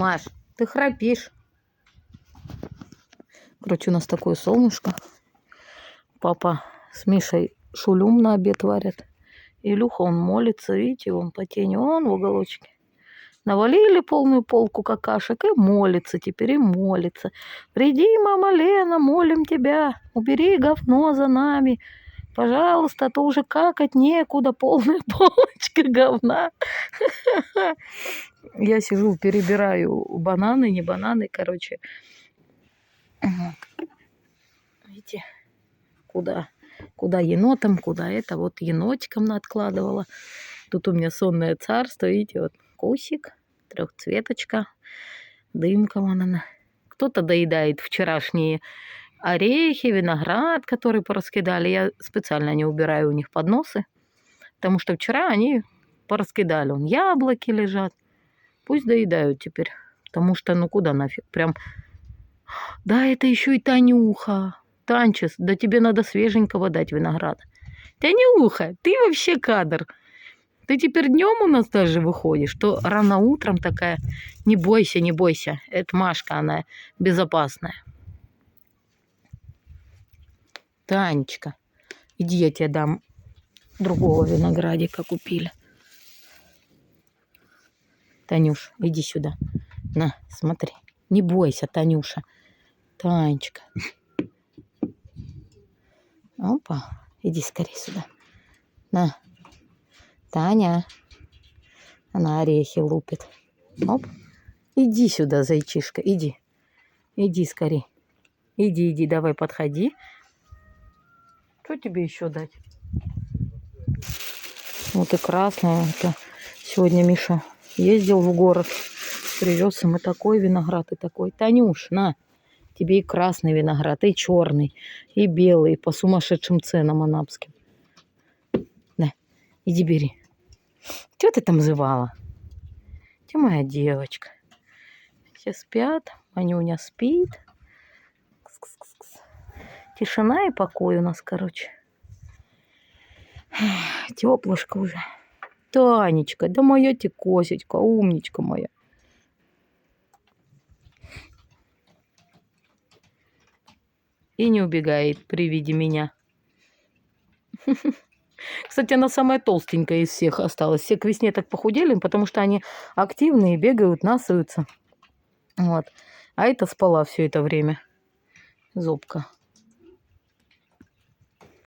Маш, ты храпишь. Короче, у нас такое солнышко. Папа с Мишей шулюм на обед варят. Илюха, он молится, видите, вон по тени, он в уголочке. Навалили полную полку какашек и молится теперь, и молится. Приди, мама Лена, молим тебя, убери говно за нами. Пожалуйста, а то уже какать некуда, полная полочка говна. Я сижу, перебираю бананы, не бананы, короче. Видите, куда енотам, куда это. Вот енотиком откладывала. Тут у меня сонное царство, видите, вот кусик, трехцветочка, дымка вон она. Кто-то доедает вчерашние орехи, виноград, который пораскидали. Я специально не убираю у них подносы, потому что вчера они пораскидали. Вон яблоки лежат. Пусть доедают теперь, потому что ну куда нафиг, прям... Да, это еще и Танюха. Танчес, да тебе надо свеженького дать виноград. Танюха, ты вообще кадр. Ты теперь днем у нас даже выходишь, что рано утром такая. Не бойся, не бойся. Это Машка, она безопасная. Танечка, иди, я тебе дам другого виноградика купили. Танюш, иди сюда. На, смотри. Не бойся, Танюша. Танечка. Опа, иди скорее сюда. На. Таня. Она орехи лупит. Оп. Иди сюда, зайчишка, иди. Иди скорее. Иди, давай подходи. Что тебе еще дать? Вот и красная. Это сегодня Миша ездил в город. Привез им и такой виноград, и такой. Танюш, на. Тебе и красный виноград, и черный, и белый, по сумасшедшим ценам анапским. Да, иди бери. Что ты там зывала? Ты моя девочка. Все спят, Манюня спит. Кс-кс-кс. Тишина и покой у нас, короче. Теплышко уже. Танечка, да моя ты косечка, умничка моя. И не убегает при виде меня. Кстати, она самая толстенькая из всех осталась. Все к весне так похудели, потому что они активные, бегают, насаются. Вот. А это спала все это время. Зобка.